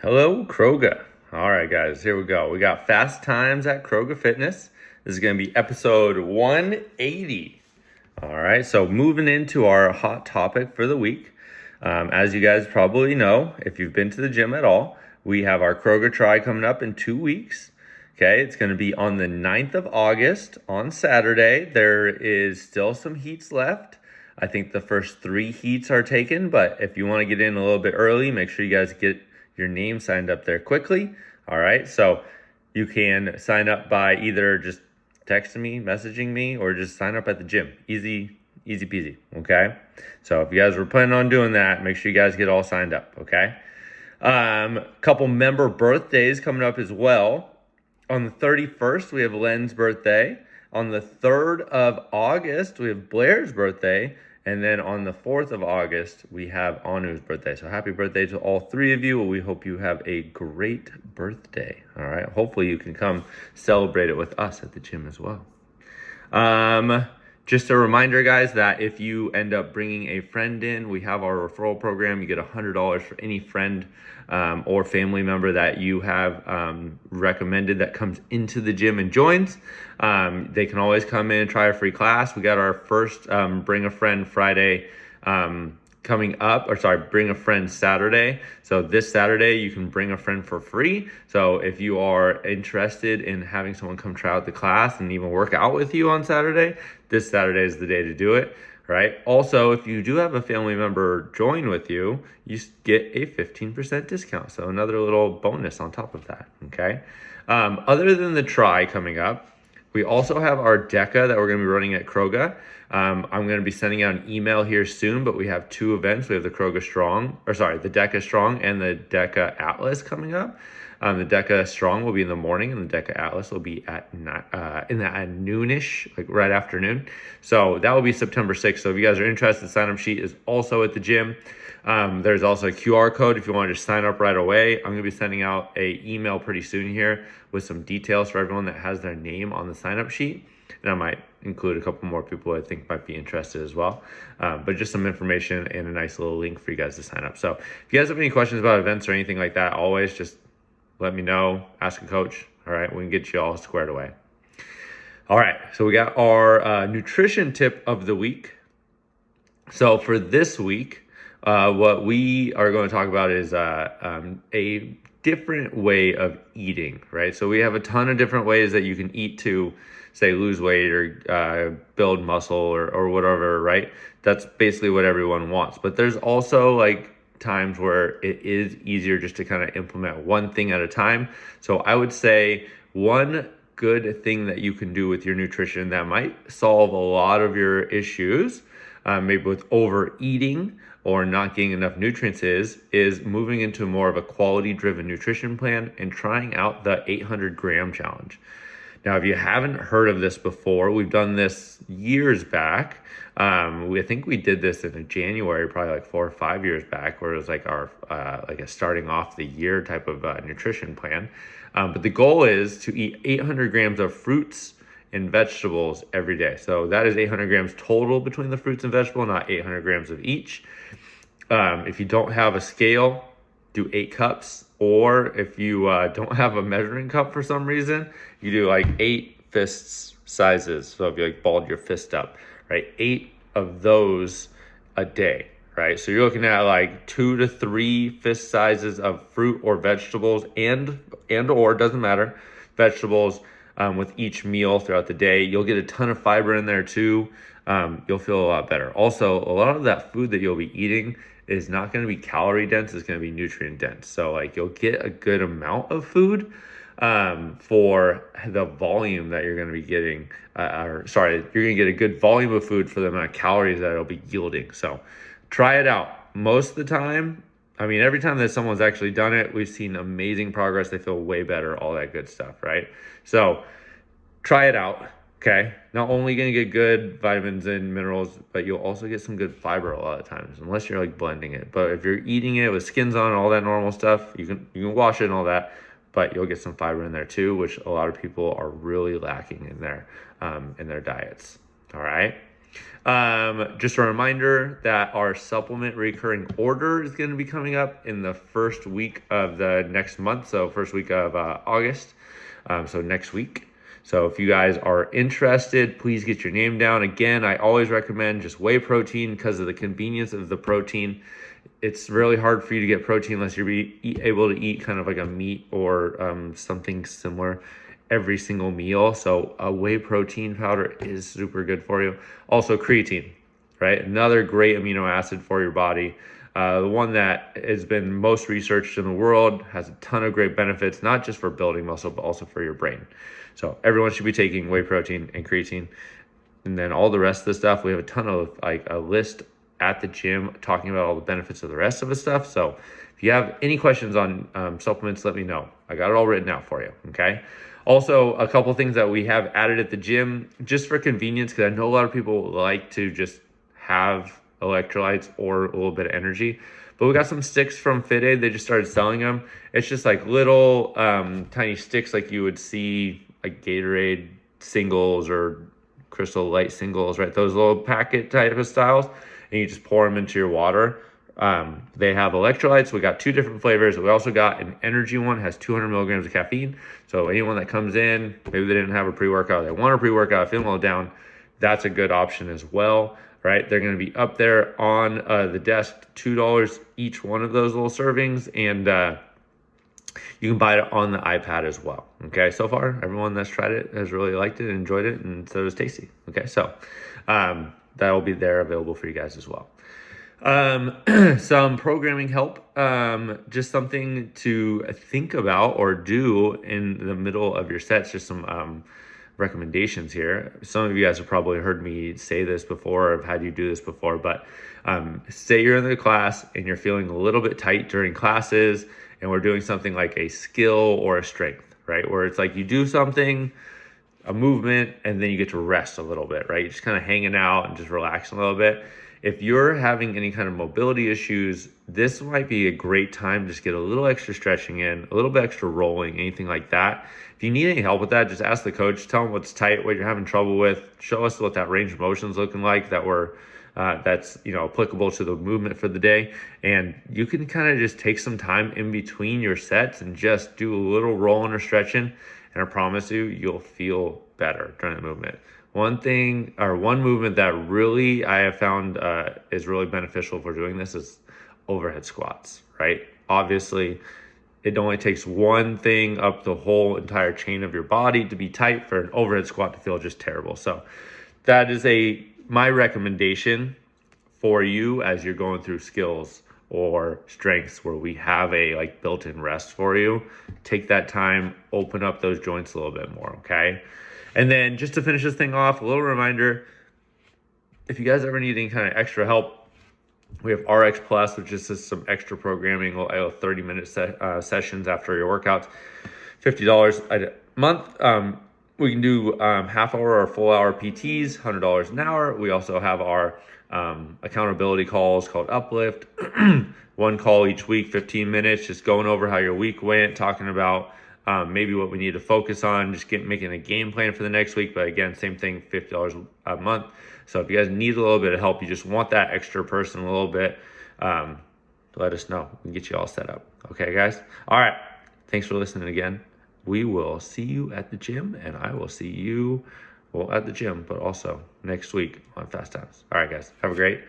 Hello, Croga. All right, guys, here we go. We got Fast Times at Croga Fitness. This is going to be episode 180. All right, so moving into our hot topic for the week. As you guys probably know, if you've been to the gym at all, we have our Croga Try coming up in 2 weeks. Okay, it's going to be on the 9th of August on Saturday. There is still some heats left. I think the first 3 heats are taken, but if you want to get in a little bit early, make sure you guys get your name signed up there quickly. All right, so you can sign up by either just texting me, messaging me, or just sign up at the gym. Easy peasy, okay? So if you guys were planning on doing that, make sure you guys get all signed up, okay? Couple member birthdays coming up as well. On the 31st, we have Len's birthday. On the 3rd of August, we have Blair's birthday. And then on the 4th of August, we have Anu's birthday. So happy birthday to all 3 of you. We hope you have a great birthday. All right. Hopefully you can come celebrate it with us at the gym as well. Just a reminder, guys, that if you end up bringing a friend in, we have our referral program. You get $100 for any friend or family member that you have recommended that comes into the gym and joins. They can always come in and try a free class. We got our first Bring a Friend Friday coming up, Bring a Friend Saturday. So this Saturday, you can bring a friend for free. So if you are interested in having someone come try out the class and even work out with you on Saturday, this Saturday is the day to do it, right? Also, if you do have a family member join with you, you get a 15% discount. So another little bonus on top of that, okay? Other than the try coming up, we also have our DECA that we're going to be running at Croga. I'm going to be sending out an email here soon, but we have 2 events. We have the the DECA Strong and the DECA Atlas coming up. The DECA Strong will be in the morning, and the DECA Atlas will be at noonish, like right afternoon. So that will be September 6th. So if you guys are interested, the sign-up sheet is also at the gym. There's also a QR code if you want to just sign up right away. I'm going to be sending out an email pretty soon here with some details for everyone that has their name on the sign-up sheet. And I might include a couple more people I think might be interested as well. But just some information and a nice little link for you guys to sign up. So if you guys have any questions about events or anything like that, always just let me know, ask a coach. All right, we can get you all squared away. All right, so we got our nutrition tip of the week. So for this week, what we are going to talk about is a different way of eating, right? So we have a ton of different ways that you can eat to, say, lose weight or build muscle or whatever, right? That's basically what everyone wants. But there's also like times where it is easier just to kind of implement one thing at a time. So I would say one good thing that you can do with your nutrition that might solve a lot of your issues, maybe with overeating or not getting enough nutrients, is moving into more of a quality-driven nutrition plan and trying out the 800-gram challenge. Now, if you haven't heard of this before, we've done this years back. I think we did this in January, probably like 4 or 5 years back, where it was like our like a starting off the year type of nutrition plan. But the goal is to eat 800 grams of fruits and vegetables every day. So that is 800 grams total between the fruits and vegetables, not 800 grams of each. If you don't have a scale, do 8 cups. Or if you don't have a measuring cup for some reason, you do like 8 fists sizes. So if you like balled your fist up, right? 8 of those a day, right? So you're looking at like 2 to 3 fist sizes of fruit or vegetables and or doesn't matter, vegetables with each meal throughout the day. You'll get a ton of fiber in there too. You'll feel a lot better. Also, a lot of that food that you'll be eating is not going to be calorie dense, it's going to be nutrient dense. So like you'll get a good amount of food for the volume that you're going to be getting, you're going to get a good volume of food for the amount of calories that it'll be yielding. So try it out. Most of the time, I mean, every time that someone's actually done it, we've seen amazing progress. They feel way better, all that good stuff, right? So try it out. Okay, not only going to get good vitamins and minerals, but you'll also get some good fiber a lot of times, unless you're like blending it. But if you're eating it with skins on and all that normal stuff, you can wash it and all that, but you'll get some fiber in there too, which a lot of people are really lacking in their diets. All right. Just a reminder that our supplement recurring order is going to be coming up in the first week of the next month. So first week of August. So next week. So if you guys are interested, please get your name down. Again, I always recommend just whey protein because of the convenience of the protein. It's really hard for you to get protein unless you're able to eat kind of like a meat or something similar every single meal. So a whey protein powder is super good for you. Also creatine, right? Another great amino acid for your body. The one that has been most researched in the world, has a ton of great benefits, not just for building muscle, but also for your brain. So everyone should be taking whey protein and creatine. And then all the rest of the stuff, we have a ton of like a list at the gym talking about all the benefits of the rest of the stuff. So if you have any questions on supplements, let me know. I got it all written out for you, okay? Also, a couple things that we have added at the gym just for convenience, because I know a lot of people like to just have electrolytes or a little bit of energy. But we got some sticks from Fit Aid. They just started selling them. It's just like little tiny sticks like you would see like Gatorade singles or Crystal Light singles, right? Those little packet type of styles. And you just pour them into your water. They have electrolytes. We got 2 different flavors. We also got an energy one, has 200 milligrams of caffeine. So anyone that comes in, maybe they didn't have a pre-workout, they want a pre-workout, feeling a little down, that's a good option as well, right? They're going to be up there on the desk, $2 each one of those little servings. And you can buy it on the iPad as well. Okay, so far, everyone that's tried it has really liked it and enjoyed it, and so it was tasty. Okay, so that will be there available for you guys as well. Some programming help, just something to think about or do in the middle of your sets, just some recommendations here. Some of you guys have probably heard me say this before or have had you do this before, but say you're in the class and you're feeling a little bit tight during classes and we're doing something like a skill or a strength, right? Where it's like you do something, a movement, and then you get to rest a little bit, right? You're just kind of hanging out and just relaxing a little bit. If you're having any kind of mobility issues, this might be a great time to just get a little extra stretching in, a little bit extra rolling, anything like that. If you need any help with that, just ask the coach, tell them what's tight, what you're having trouble with, show us what that range of motion is looking like that's applicable to the movement for the day. And you can kind of just take some time in between your sets and just do a little rolling or stretching. And I promise you, you'll feel better during the movement. One movement that really I have found is really beneficial for doing this is overhead squats, right? Obviously, it only takes one thing up the whole entire chain of your body to be tight for an overhead squat to feel just terrible. So that is my recommendation for you as you're going through skills or strengths where we have a built-in rest for you. Take that time, open up those joints a little bit more, okay? And then just to finish this thing off, a little reminder, if you guys ever need any kind of extra help, we have RX Plus, which is just some extra programming, 30-minute sessions after your workouts, $50 a month. We can do half hour or full hour PTs, $100 an hour. We also have our accountability calls called Uplift. One call each week, 15 minutes, just going over how your week went, talking about maybe what we need to focus on, just making a game plan for the next week. But again, same thing, $50 a month. So if you guys need a little bit of help, you just want that extra person a little bit, let us know. We can get you all set up. Okay, guys? All right. Thanks for listening again. We will see you at the gym, and I will see you, at the gym, but also next week on Fast Times. All right, guys. Have a great